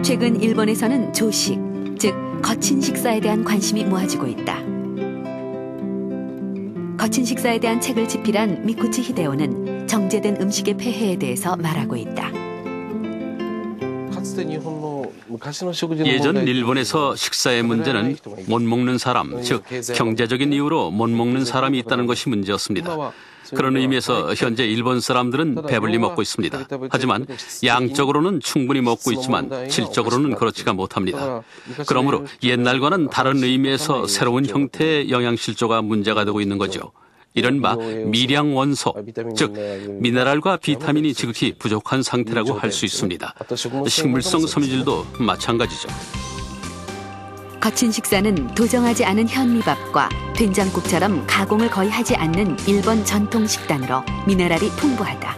최근 일본에서는 조식, 즉 거친 식사에 대한 관심이 모아지고 있다. 거친 식사에 대한 책을 집필한 미쿠치 히데오는 정제된 음식의 폐해에 대해서 말하고 있다. 예전 일본에서 식사의 문제는 못 먹는 사람, 즉 경제적인 이유로 못 먹는 사람이 있다는 것이 문제였습니다. 그런 의미에서 현재 일본 사람들은 배불리 먹고 있습니다. 하지만 양적으로는 충분히 먹고 있지만 질적으로는 그렇지가 못합니다. 그러므로 옛날과는 다른 의미에서 새로운 형태의 영양실조가 문제가 되고 있는 거죠. 이른바 미량 원소, 즉 미네랄과 비타민이 지극히 부족한 상태라고 할 수 있습니다. 식물성 섬유질도 마찬가지죠. 거친 식사는 도정하지 않은 현미밥과 된장국처럼 가공을 거의 하지 않는 일본 전통 식단으로 미네랄이 풍부하다.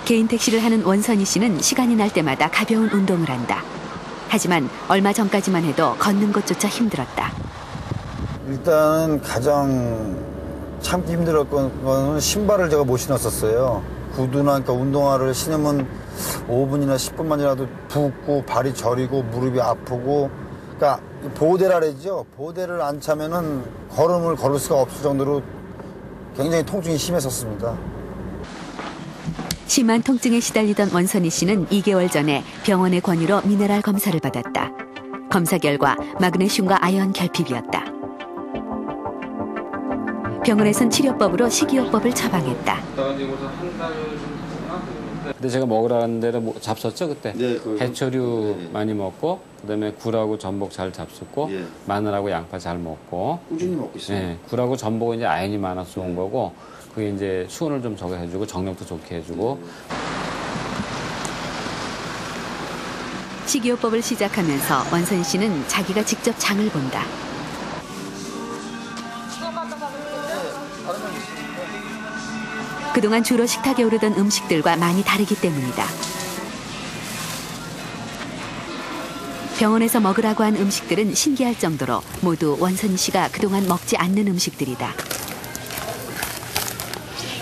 개인 택시를 하는 원선희 씨는 시간이 날 때마다 가벼운 운동을 한다. 하지만 얼마 전까지만 해도 걷는 것조차 힘들었다. 일단 가장 참기 힘들었던 건 신발을 제가 못 신었었어요. 구두나 그러니까 운동화를 신으면 5분이나 10분만이라도 붓고 발이 저리고 무릎이 아프고, 그러니까 보호대라래죠. 보호대를 안 차면은 걸음을 걸을 수가 없을 정도로 굉장히 통증이 심했었습니다. 심한 통증에 시달리던 원선희 씨는 2개월 전에 병원의 권유로 미네랄 검사를 받았다. 검사 결과 마그네슘과 아연 결핍이었다. 병원에선 치료법으로 식이요법을 처방했다. 근데 제가 먹으라는 대로 잡섰죠 그때. 네, 해초류 네. 많이 먹고 그다음에 굴하고 전복 잘 잡섰고 예. 마늘하고 양파 잘 먹고. 꾸준히 먹고 있어요. 네, 굴하고 전복은 이제 아연이 많아서 좋은 거고 그게 이제 수분을 좀 적게 해주고 정력도 좋게 해주고. 식이요법을 시작하면서 원선희 씨는 자기가 직접 장을 본다. 그동안 주로 식탁에 오르던 음식들과 많이 다르기 때문이다. 병원에서 먹으라고 한 음식들은 신기할 정도로 모두 원선희 씨가 그동안 먹지 않는 음식들이다.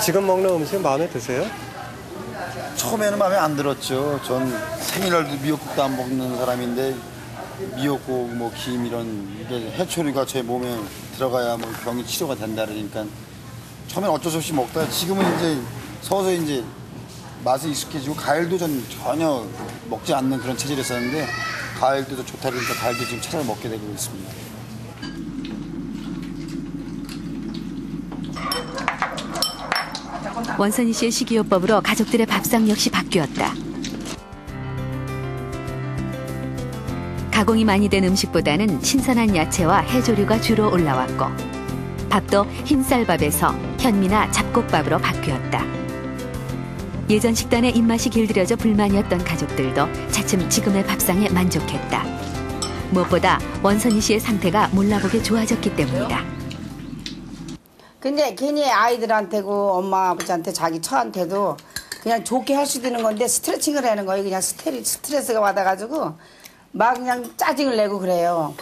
지금 먹는 음식은 마음에 드세요? 처음에는 마음에 안 들었죠. 전 생일날도 미역국도 안 먹는 사람인데 미역국, 뭐 김 이런 이게 해초류가 제 몸에 들어가야 뭐 병이 치료가 된다 그러니까 처음엔 어쩔 수 없이 먹다가 지금은 이제 서서히 이제 맛에 익숙해지고 과일도 전 전혀 먹지 않는 그런 체질이었었는데 과일도 좋다 그러니까 과일도 지금 찾아 먹게 되고 있습니다. 원선희 씨의 식이요법으로 가족들의 밥상 역시 바뀌었다. 가공이 많이 된 음식보다는 신선한 야채와 해조류가 주로 올라왔고 밥도 흰쌀밥에서 현미나 잡곡밥으로 바뀌었다. 예전 식단에 입맛이 길들여져 불만이었던 가족들도 차츰 지금의 밥상에 만족했다. 무엇보다 원선희 씨의 상태가 몰라보게 좋아졌기 때문이다. 근데 괜히 아이들한테고 엄마 아버지한테 자기 처한테도 그냥 좋게 할 수 있는 건데 스트레칭을 하는 거예요. 그냥 스트레스가 받아가지고 막 그냥 짜증을 내고 그래요.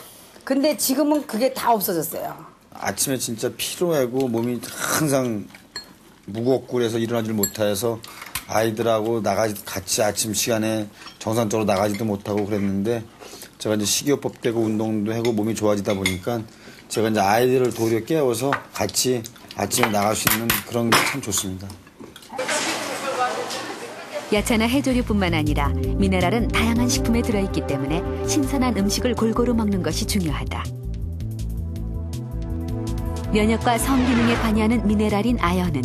근데 지금은 그게 다 없어졌어요. 아침에 진짜 피로하고 몸이 항상 무겁고 그래서 일어나질 못해서 아이들하고 같이 아침 시간에 정상적으로 나가지도 못하고 그랬는데 제가 이제 식이요법 되고 운동도 하고 몸이 좋아지다 보니까 제가 이제 아이들을 도리어 깨워서 같이 아침에 나갈 수 있는 그런 게 참 좋습니다. 야채나 해조류뿐만 아니라 미네랄은 다양한 식품에 들어있기 때문에 신선한 음식을 골고루 먹는 것이 중요하다. 면역과 성기능에 관여하는 미네랄인 아연은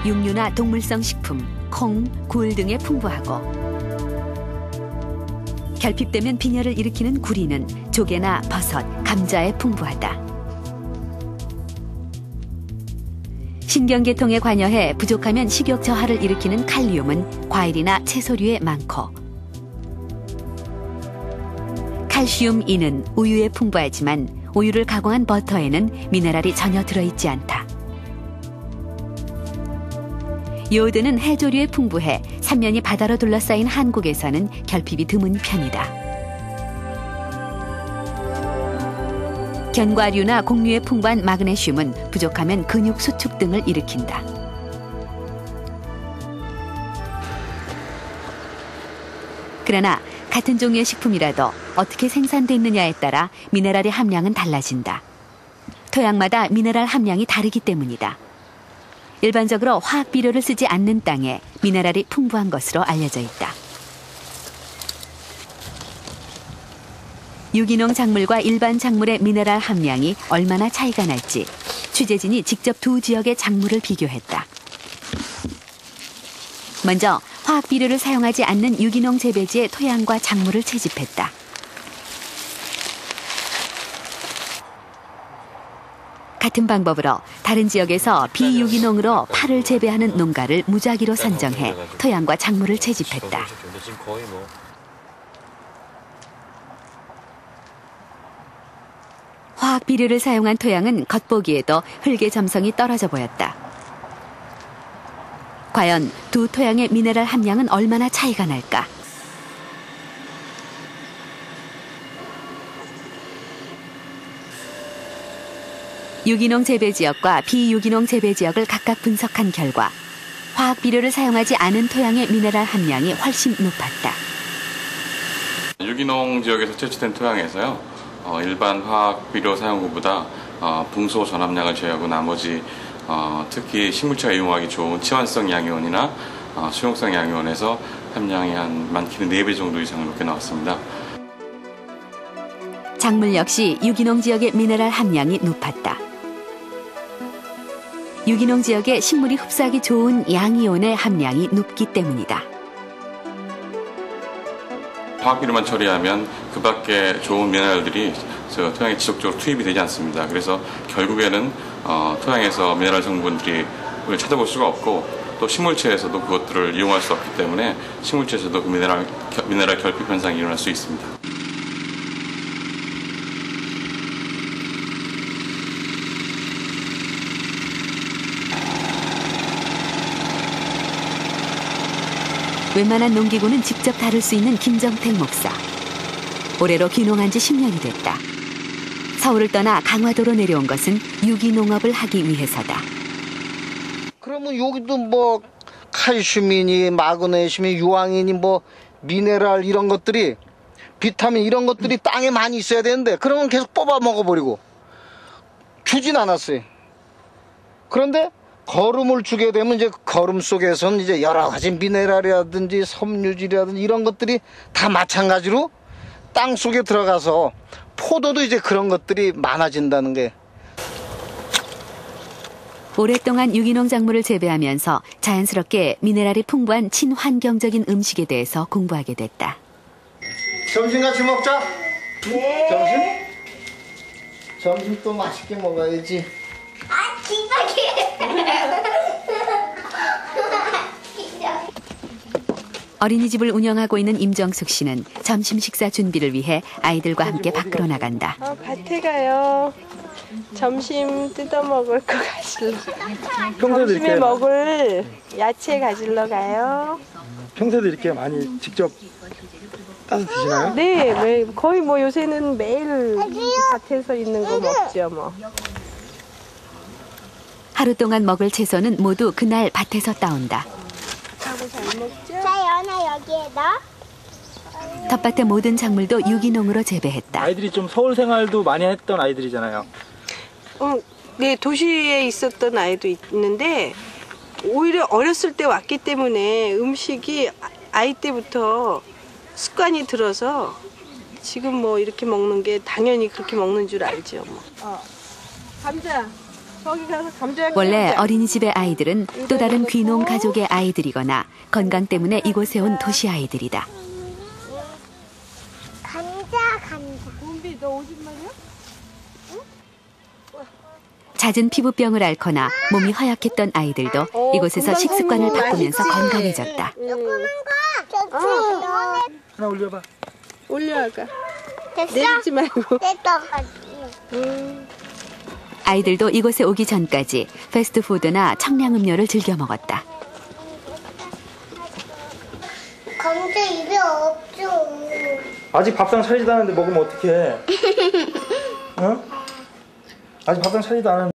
육류나 동물성 식품, 콩, 굴 등에 풍부하고 결핍되면 빈혈을 일으키는 구리는 조개나 버섯, 감자에 풍부하다. 신경계통에 관여해 부족하면 식욕 저하를 일으키는 칼륨은 과일이나 채소류에 많고 칼슘 E는 우유에 풍부하지만 우유를 가공한 버터에는 미네랄이 전혀 들어있지 않다. 요오드는 해조류에 풍부해 삼면이 바다로 둘러싸인 한국에서는 결핍이 드문 편이다. 견과류나 곡류에 풍부한 마그네슘은 부족하면 근육 수축 등을 일으킨다. 그러나 같은 종류의 식품이라도 어떻게 생산됐느냐에 따라 미네랄의 함량은 달라진다. 토양마다 미네랄 함량이 다르기 때문이다. 일반적으로 화학 비료를 쓰지 않는 땅에 미네랄이 풍부한 것으로 알려져 있다. 유기농 작물과 일반 작물의 미네랄 함량이 얼마나 차이가 날지 취재진이 직접 두 지역의 작물을 비교했다. 먼저 화학 비료를 사용하지 않는 유기농 재배지의 토양과 작물을 채집했다. 같은 방법으로 다른 지역에서 비유기농으로 파를 재배하는 농가를 무작위로 선정해 토양과 작물을 채집했다. 화학 비료를 사용한 토양은 겉보기에도 흙의 점성이 떨어져 보였다. 과연 두 토양의 미네랄 함량은 얼마나 차이가 날까? 유기농 재배 지역과 비유기농 재배 지역을 각각 분석한 결과 화학 비료를 사용하지 않은 토양의 미네랄 함량이 훨씬 높았다. 유기농 지역에서 채취된 토양에서요, 일반 화학 비료 사용구보다 붕소 전함량을 제외하고 나머지 특히 식물체가 이용하기 좋은 치환성 양이온이나 수용성 양이온에서 함량이 한 많게는 4배 정도 이상 높게 나왔습니다. 작물 역시 유기농 지역의 미네랄 함량이 높았다. 유기농 지역의 식물이 흡수하기 좋은 양이온의 함량이 높기 때문이다. 화학비료만 처리하면 그 밖에 좋은 미네랄들이 토양에 지속적으로 투입이 되지 않습니다. 그래서 결국에는 토양에서 미네랄 성분들을 찾아볼 수가 없고 또 식물체에서도 그것들을 이용할 수 없기 때문에 식물체에서도 그 미네랄 결핍 현상이 일어날 수 있습니다. 웬만한 농기구는 직접 다룰 수 있는 김정택 목사. 올해로 귀농한 지 10년이 됐다. 서울을 떠나 강화도로 내려온 것은 유기농업을 하기 위해서다. 그러면 여기도 뭐 칼슘이니 마그네슘이 유황이니 뭐 미네랄 이런 것들이 비타민 이런 것들이 땅에 많이 있어야 되는데 그러면 계속 뽑아 먹어버리고 주진 않았어요. 그런데 거름을 주게 되면 이제 거름 속에서는 이제 여러 가지 미네랄이라든지 섬유질이라든지 이런 것들이 다 마찬가지로 땅 속에 들어가서 포도도 이제 그런 것들이 많아진다는 게. 오랫동안 유기농 작물을 재배하면서 자연스럽게 미네랄이 풍부한 친환경적인 음식에 대해서 공부하게 됐다. 점심 같이 먹자. 네. 점심 또 맛있게 먹어야지. 아, 기막이. 어린이집을 운영하고 있는 임정숙 씨는 점심 식사 준비를 위해 아이들과 함께 밖으로 나간다. 밭에 가요. 점심 뜯어 먹을 거 가실러. 점심에 먹을 야채 가지러 가요. 평소에도 이렇게 많이 직접 따서 드시나요? 네, 거의 뭐 요새는 매일 밭에서 있는 거 먹죠, 뭐. 하루 동안 먹을 채소는 모두 그날 밭에서 따온다. 하고 잘 먹죠? 자, 연아 여기에 넣어. 텃밭의 모든 작물도 유기농으로 재배했다. 아이들이 좀 서울 생활도 많이 했던 아이들이잖아요. 네, 도시에 있었던 아이도 있는데 오히려 어렸을 때 왔기 때문에 음식이 아이 때부터 습관이 들어서 지금 뭐 이렇게 먹는 게 당연히 그렇게 먹는 줄 알죠. 뭐. 감자. 거기 가서 감자. 원래 어린이집의 아이들은 또 다른 귀농 가족의 아이들이거나 건강 때문에 이곳에 온 도시 아이들이다. 감자. 봄비 너 오줌 마냐? 잦은 피부병을 앓거나 몸이 허약했던 아이들도 이곳에서 식습관을 바꾸면서 건강해졌다. 조그만 거. 좋지. 하나 올려봐. 올려가. 됐어? 내리지 말고. 됐다. 아이들도 이곳에 오기 전까지 패스트푸드나 청량음료를 즐겨 먹었다. 감자 입에 없죠. 아직 밥상 차리지도 않았는데 먹으면 어떡해. 어? 아직 밥상 차리도 않은